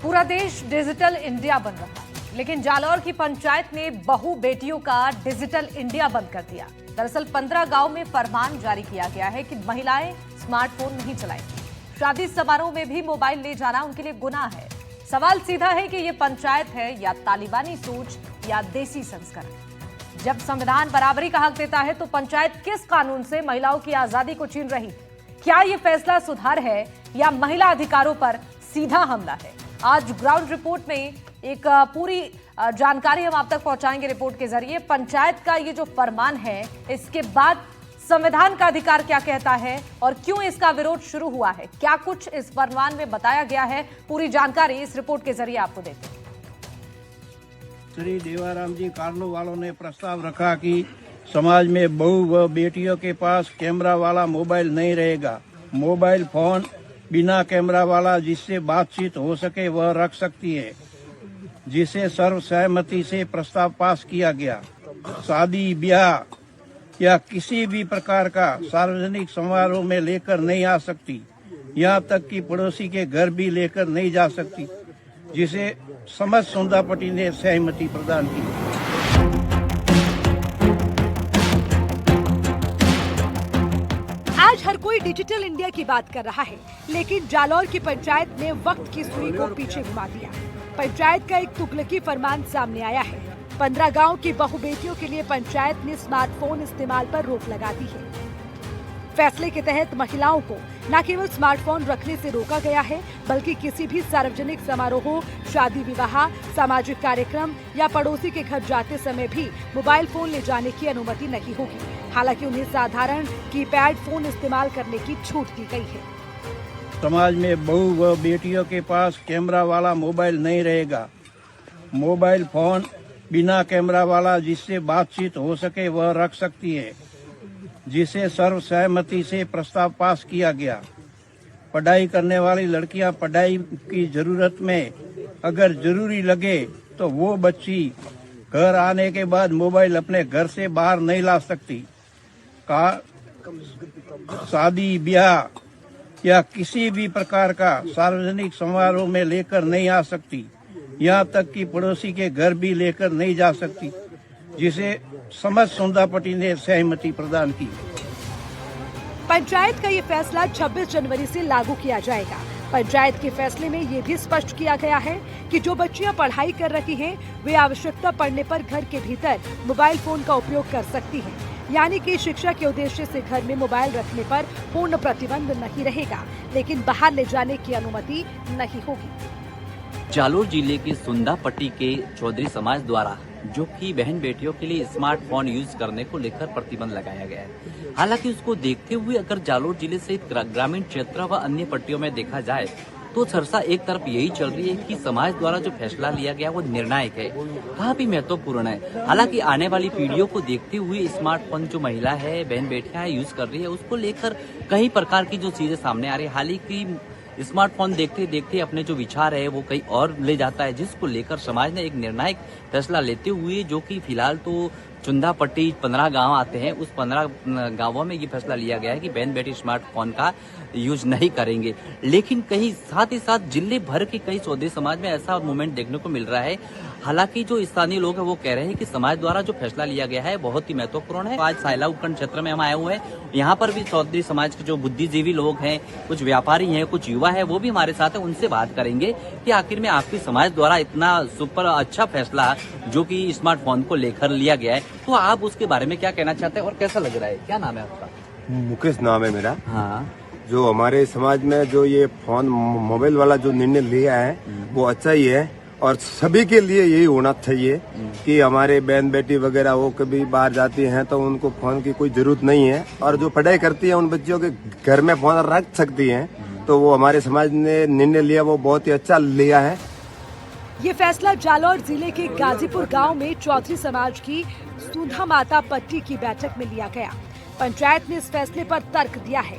पूरा देश digital India बन रहा है, लेकिन जालौर की पंचायत ने बहू बेटियों का डिजिटल इंडिया बंद कर दिया। दरअसल 15 गांव में फरमान जारी किया गया है कि महिलाएं स्मार्टफोन नहीं चलाएंगी। शादी समारोह में भी मोबाइल ले जाना उनके लिए गुनाह है। सवाल सीधा है कि ये पंचायत है या तालिबानी सोच या देसी संस्करण। जब संविधान बराबरी का हक देता है तो पंचायत किस कानून से महिलाओं की आजादी को छीन रही? क्या ये फैसला सुधार है या महिला अधिकारों पर सीधा हमला है? आज ग्राउंड रिपोर्ट में एक पूरी जानकारी हम आप तक पहुंचाएंगे रिपोर्ट के जरिए। पंचायत का ये जो फरमान है, इसके बाद संविधान का अधिकार क्या कहता है और क्यों इसका विरोध शुरू हुआ है, क्या कुछ इस फरमान में बताया गया है, पूरी जानकारी इस रिपोर्ट के जरिए आपको देते हैं। श्री देवाराम जी कार्लो वालों ने प्रस्ताव रखा कि समाज में बहू व बेटियों के पास कैमरा वाला मोबाइल नहीं रहेगा। मोबाइल फोन बिना कैमरा वाला जिससे बातचीत हो सके वह रख सकती है, जिसे सर्वसहमति से प्रस्ताव पास किया गया। शादी ब्याह या किसी भी प्रकार का सार्वजनिक समारोह में लेकर नहीं आ सकती, यहाँ तक कि पड़ोसी के घर भी लेकर नहीं जा सकती, जिसे समस्त सुंदापट्टी ने सहमति प्रदान की। आज हर कोई डिजिटल इंडिया की बात कर रहा है, लेकिन जालौर की पंचायत ने वक्त की सुई को पीछे घुमा दिया। पंचायत का एक तुगलकी फरमान सामने आया है। 15 गांव की बहू बेटियों के लिए पंचायत ने स्मार्टफोन इस्तेमाल पर रोक लगा दी है। फैसले के तहत महिलाओं को न केवल स्मार्टफोन रखने से रोका गया है, बल्कि किसी भी सार्वजनिक समारोह, शादी विवाह, सामाजिक कार्यक्रम या पड़ोसी के घर जाते समय भी मोबाइल फोन ले जाने की अनुमति नहीं होगी। हालांकि उन्हें साधारण कीपैड फोन इस्तेमाल करने की छूट दी गई है। समाज में बहू व बेटियों के पास कैमरा वाला मोबाइल नहीं रहेगा। मोबाइल फोन बिना कैमरा वाला जिससे बातचीत हो सके वह रख सकती है, जिसे सर्वसहमति से प्रस्ताव पास किया गया। पढ़ाई करने वाली लड़कियां पढ़ाई की जरूरत में अगर जरूरी लगे तो वो बच्ची घर आने के बाद मोबाइल अपने घर से बाहर नहीं ला सकती। शादी ब्याह या किसी भी प्रकार का सार्वजनिक समारोह में लेकर नहीं आ सकती, यहाँ तक कि पड़ोसी के घर भी लेकर नहीं जा सकती, जिसे समस्त सुंदापट्टी ने सहमति प्रदान की। पंचायत का ये फैसला 26 जनवरी से लागू किया जाएगा। पंचायत के फैसले में ये भी स्पष्ट किया गया है कि जो बच्चियां पढ़ाई कर रही हैं, वे आवश्यकता पड़ने पर घर के भीतर मोबाइल फोन का उपयोग कर सकती हैं। यानी कि शिक्षा के उद्देश्य से घर में मोबाइल रखने पर पूर्ण प्रतिबंध नहीं रहेगा, लेकिन बाहर ले जाने की अनुमति नहीं होगी। जालौर जिले के सुंदापट्टी के चौधरी समाज द्वारा जो कि बहन बेटियों के लिए स्मार्टफोन यूज करने को लेकर प्रतिबंध लगाया गया है। हालांकि उसको देखते हुए अगर जालौर जिले से ग्रामीण क्षेत्र व अन्य पट्टियों में देखा जाए तो चर्चा एक तरफ यही चल रही है कि समाज द्वारा जो फैसला लिया गया वो निर्णायक है, काफी महत्वपूर्ण है। हालांकि आने वाली पीढ़ियों को देखते हुए स्मार्टफोन जो महिला है, बहन बेटियां यूज कर रही है, उसको लेकर कई प्रकार की जो चीजें सामने आ रही है। हालांकि स्मार्टफोन देखते देखते अपने जो विचार है वो कहीं और ले जाता है, जिसको लेकर समाज ने एक निर्णायक फैसला लेते हुए, जो कि फिलहाल तो चुंदापट्टी 15 गांव आते हैं, उस 15 गांवों में ये फैसला लिया गया है कि बहन बेटी स्मार्टफोन का यूज नहीं करेंगे। लेकिन कहीं साथ ही साथ जिले भर के कई चौधरी समाज में ऐसा मूवमेंट देखने को मिल रहा है। हालांकि जो स्थानीय लोग हैं वो कह रहे हैं कि समाज द्वारा जो फैसला लिया गया है बहुत ही महत्वपूर्ण है। आज सायला उपखंड क्षेत्र में हम आए हुए हैं, यहाँ पर भी चौधरी समाज के जो बुद्धिजीवी लोग हैं, कुछ व्यापारी हैं, कुछ युवा है, वो भी हमारे साथ है। उनसे बात करेंगे कि आखिर में आपकी समाज द्वारा इतना सुपर अच्छा फैसला जो कि स्मार्टफोन को लेकर लिया गया है, तो आप उसके बारे में क्या कहना चाहते हैं और कैसा लग रहा है? क्या नाम है आपका? मुकेश नाम है मेरा। हाँ, जो हमारे समाज में जो ये फोन मोबाइल वाला जो निर्णय लिया है वो अच्छा ही है, और सभी के लिए यही होना चाहिए कि हमारे बहन बेटी वगैरह वो कभी बाहर जाती हैं तो उनको फोन की कोई जरूरत नहीं है, और जो पढ़ाई करती है उन बच्चियों के घर में फोन रख सकती हैं। तो वो हमारे समाज ने निर्णय लिया वो बहुत ही अच्छा लिया है। ये फैसला जालौर जिले के गाजीपुर गांव में चौधरी समाज की सुधा माता पट्टी की बैठक में लिया गया। पंचायत ने इस फैसले पर तर्क दिया है।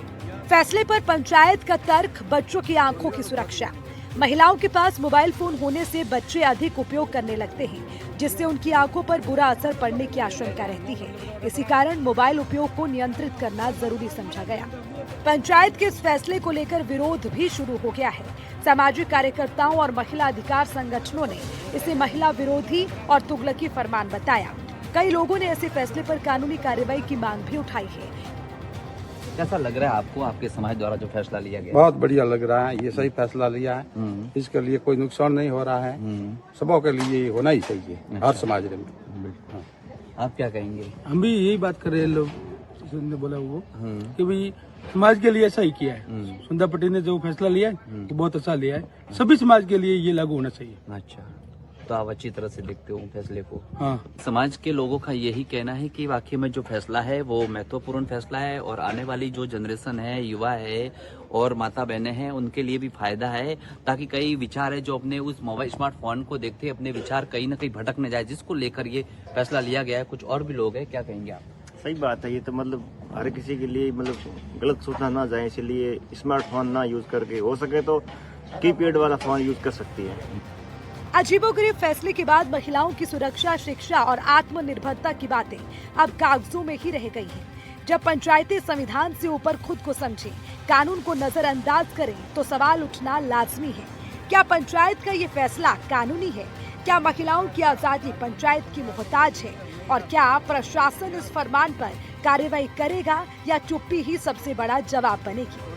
फैसले पर पंचायत का तर्क बच्चों की आंखों की सुरक्षा। महिलाओं के पास मोबाइल फोन होने से बच्चे अधिक उपयोग करने लगते हैं, जिससे उनकी आंखों पर बुरा असर पड़ने की आशंका रहती है। इसी कारण मोबाइल उपयोग को नियंत्रित करना जरूरी समझा गया। पंचायत के इस फैसले को लेकर विरोध भी शुरू हो गया है। सामाजिक कार्यकर्ताओं और महिला अधिकार संगठनों ने इसे महिला विरोधी और तुगलकी फरमान बताया। कई लोगों ने ऐसे फैसले पर कानूनी कार्रवाई की मांग भी उठाई है। कैसा लग रहा है आपको, आपके समाज द्वारा जो फैसला लिया गया? बहुत बढ़िया लग रहा है, ये सही फैसला लिया है। इसके लिए कोई नुकसान नहीं हो रहा है, सबों के लिए होना ही चाहिए, हर समाज में। आप क्या कहेंगे? हम भी यही बात कर रहे हैं, लोग ने बोला वो कि भाई समाज के लिए ऐसा ही किया है। सुंदर पटेल ने जो फैसला लिया है वो बहुत अच्छा लिया है, सभी समाज के लिए ये लागू होना चाहिए। अच्छा, तो आप अच्छी तरह से देखते हो फैसले को? हाँ। समाज के लोगों का यही कहना है कि वाकई में जो फैसला है वो महत्वपूर्ण फैसला है और आने वाली जो जनरेशन है, युवा है और माता बहनें हैं, उनके लिए भी फायदा है, ताकि कई विचार है जो अपने उस मोबाइल स्मार्टफोन को देखते अपने विचार कहीं ना कहीं भटक न जाए, जिसको लेकर ये फैसला लिया गया है। कुछ और भी लोग हैं, क्या कहेंगे आप? सही बात है, ये तो मतलब हर किसी के लिए मतलब गलत सोचना ना जाए, इसलिए स्मार्टफोन ना यूज करके हो सके तो कीपैड वाला फोन यूज कर सकती है। अजीबोगरीब फैसले के बाद महिलाओं की सुरक्षा, शिक्षा और आत्मनिर्भरता की बातें अब कागजों में ही रह गई हैं। जब पंचायतें संविधान से ऊपर खुद को समझें, कानून को नजरअंदाज करें, तो सवाल उठना लाजमी है। क्या पंचायत का ये फैसला कानूनी है? क्या महिलाओं की आजादी पंचायत की मोहताज है? और क्या प्रशासन इस फरमान पर कार्रवाई करेगा या चुप्पी ही सबसे बड़ा जवाब बनेगी?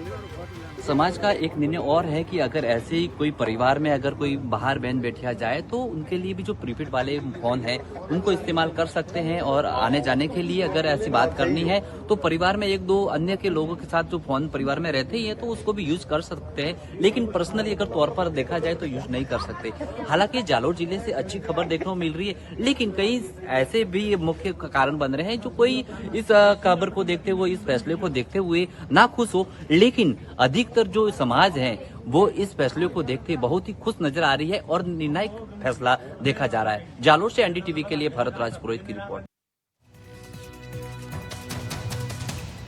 समाज का एक निर्णय और है कि अगर ऐसे ही कोई परिवार में अगर कोई बाहर बहन बैठिया जाए तो उनके लिए भी जो प्रीपेड वाले फोन है उनको इस्तेमाल कर सकते हैं, और आने जाने के लिए अगर ऐसी बात करनी है तो परिवार में एक दो अन्य के लोगों के साथ जो फोन परिवार में रहते ही है तो उसको भी यूज कर सकते हैं, लेकिन पर्सनली अगर तौर पर देखा जाए तो यूज नहीं कर सकते। हालांकि जालोर जिले से अच्छी खबर देखने को मिल रही है, लेकिन कई ऐसे भी मुख्य कारण बन रहे हैं जो कोई इस खबर को देखते हुए, इस फैसले को देखते हुए ना खुश हो, लेकिन अधिकतर जो समाज है वो इस फैसले को देखते बहुत ही खुश नजर आ रही है और निर्णायक फैसला देखा जा रहा है। जालोर से एनडीटीवी के लिए भरत राज पुरोहित की रिपोर्ट।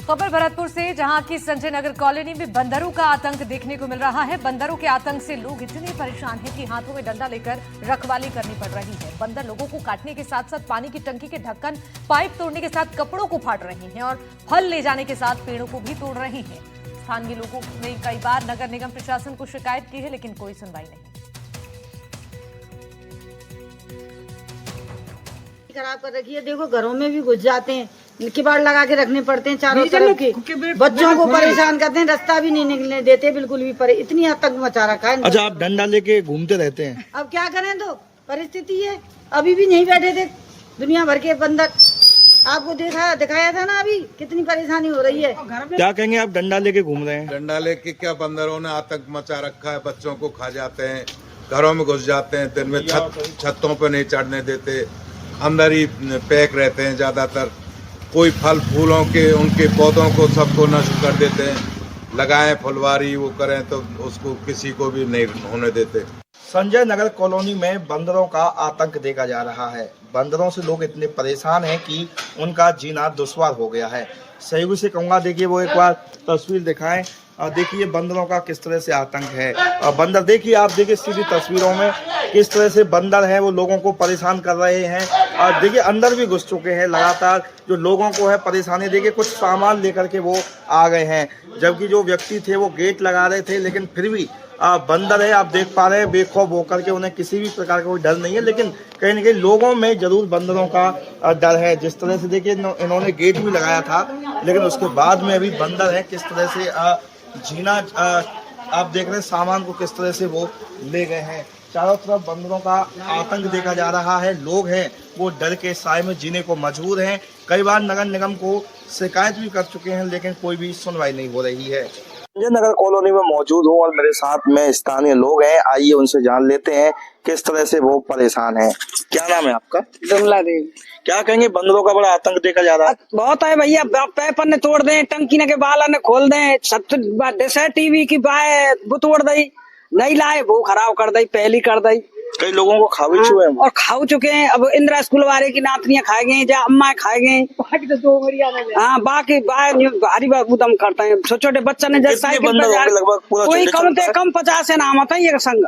खबर भरतपुर से, जहां की संजय नगर कॉलोनी में बंदरों का आतंक देखने को मिल रहा है। बंदरों के आतंक से लोग इतने परेशान हैं कि हाथों में डंडा लेकर रखवाली करनी पड़ रही है। बंदर लोगों को काटने के साथ साथ पानी की टंकी के ढक्कन, पाइप तोड़ने के साथ कपड़ों को फाड़ रही हैं और फल ले जाने के साथ पेड़ों को भी तोड़ रही हैं। स्थानीय लोगों ने कई बार नगर निगम प्रशासन को शिकायत की है, लेकिन कोई सुनवाई नहीं। खराब कर रखी है, देखो घरों में भी घुस जाते हैं, किबाड़ लगा के रखने पड़ते हैं चारों तरफ के, बच्चों को परेशान करते हैं, रास्ता भी नहीं निकलने देते, बिल्कुल भी इतनी आतंक मचा रखा है। अच्छा, आप डंडा लेके घूमते रहते हैं? अब क्या करें, तो परिस्थिति है। अभी भी नहीं बैठे थे दुनिया भर के बंदर, आपको दिखाया था ना, अभी कितनी परेशानी हो रही है। क्या कहेंगे, आप डंडा लेके घूम रहे हैं? डंडा लेके क्या, बंदरों ने आतंक मचा रखा है, बच्चों को खा जाते हैं, घरों में घुस जाते हैं, दिन में छतों पे नहीं चढ़ने देते, अंदर ही पैक रहते हैं ज्यादातर। कोई फल फूलों के, उनके पौधों को सबको नष्ट कर देते हैं, लगाएं फुलवारी वो करें तो उसको किसी को भी नहीं होने देते। संजय नगर कॉलोनी में बंदरों का आतंक देखा जा रहा है। बंदरों से लोग इतने परेशान हैं कि उनका जीना दुश्वार हो गया है। सहयोगी से कहूँगा, देखिए वो एक बार तस्वीर दिखाएं। देखिए बंदरों का किस तरह से आतंक है। बंदर देखिए, आप देखिए सीधी तस्वीरों में किस तरह से बंदर हैं, वो लोगों को परेशान कर रहे हैं। और देखिए अंदर भी घुस चुके हैं, लगातार जो लोगों को है परेशानी। देखिए कुछ सामान लेकर के वो आ गए हैं, जबकि जो व्यक्ति थे वो गेट लगा रहे थे, लेकिन फिर भी बंदर है, आप देख पा रहे हैं, बेखौफ होकर के, उन्हें किसी भी प्रकार का कोई डर नहीं है, लेकिन कहीं न कहीं लोगों में जरूर बंदरों का डर है। जिस तरह से देखिए इन्होंने गेट भी लगाया था, लेकिन उसके बाद में अभी बंदर है, किस तरह से जीना आप देख रहे हैं, सामान को किस तरह से वो ले गए हैं। चारों तरफ बंदरों का आतंक देखा जा रहा है। लोग हैं वो डर के साए में जीने को मजबूर हैं। कई बार नगर निगम को शिकायत भी कर चुके हैं, लेकिन कोई भी सुनवाई नहीं हो रही है। संजय नगर कॉलोनी में मौजूद हूँ और मेरे साथ में स्थानीय लोग हैं। आइए उनसे जान लेते हैं किस तरह से वो परेशान हैं। क्या नाम है आपका? विमला देवी। क्या कहेंगे, बंदरों का बड़ा आतंक देखा जा रहा है? बहुत है भैया, पेपर ने तोड़ दें, टंकी ने के बाला ने खोल दें, सब टीवी की बाय वो तोड़ दी, नहीं लाए वो खराब कर दी, पहली कर दी। कई लोगों को खा भी चुके हैं और खाओ चुके हैं। अब इंदिरा स्कूल वाले की नातनियां खाए गए, या अम्मा खाए गए। हाँ, बाकी भारी उदम करते हैं। छोटे छोटे बच्चा ने जैसे कोई कम से कम 50 नाम आता है ये संग।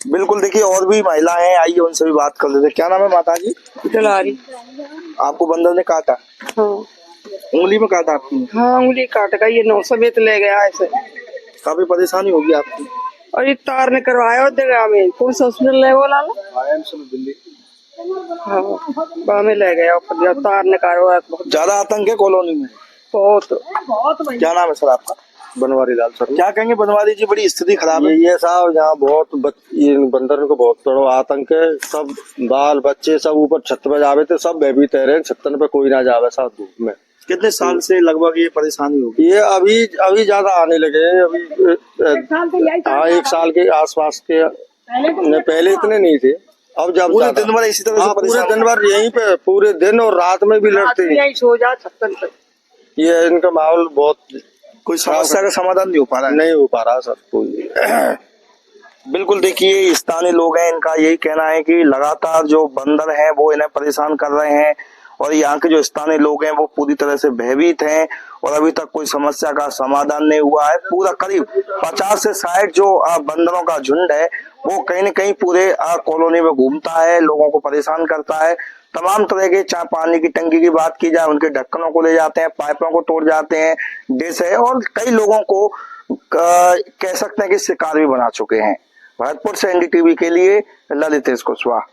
बिल्कुल, देखिए और भी महिलाएं हैं, आइए उनसे भी बात कर लेते हैं। क्या नाम है माता जी? दुलारी। आपको बंदर ने काटा? हाँ। उंगली में काटा आपकी? हाँ, उंगली काट गई, ये 900 ले गया ऐसे। काफी परेशानी होगी आपकी। और ये तार ने करवाया देगा हमें, कौन सा हॉस्पिटल है वो लाला? दिल्ली हाँ वहाँ में ले गया ऊपर, तार ने करवाया। बहुत ज्यादा आतंक है कॉलोनी में। बहुत क्या नाम है सर आपका? बनवारी लाल सर। क्या कहेंगे बनवारी जी, बड़ी स्थिति खराब है। ये साहब यहाँ बहुत ये बंदर को बहुत बड़ा आतंक है। सब बाल बच्चे सब ऊपर छत पे जावे थे, सब भयभीत रहे, छतन पे कोई ना जावे साथ धूप में। कितने साल से लगभग ये परेशानी होगी? ये अभी ज्यादा आने लगे हैं। अभी हाँ 1 साल के आसपास के, पहले इतने नहीं थे, अब जब पूरे दिन भर इसी तरह से पूरे दिन भर यहीं पे, पूरे दिन और रात में भी लड़ते हैं। यहीं सो जा छतन पे। ये इनका माहौल बहुत, कोई समस्या का समाधान नहीं हो पा रहा है। नहीं हो पा रहा सर कोई। बिल्कुल, देखिए स्थानीय लोग हैं, इनका यही कहना है कि लगातार जो बंदर हैं वो इन्हें परेशान कर रहे हैं और यहाँ के जो स्थानीय लोग हैं वो पूरी तरह से भयभीत हैं और अभी तक कोई समस्या का समाधान नहीं हुआ है। पूरा करीब 50 से 60 जो बंदरों का झुंड है वो कहीं न कहीं पूरे कॉलोनी में घूमता है, लोगों को परेशान करता है। तमाम तरह के, चाहे पानी की टंकी की बात की जाए, उनके ढक्कनों को ले जाते हैं, पाइपों को तोड़ जाते हैं, डिश है, और कई लोगों को कह सकते हैं कि शिकार भी बना चुके हैं। भरतपुर से एनडीटीवी के लिए ललितेश कुशवाहा।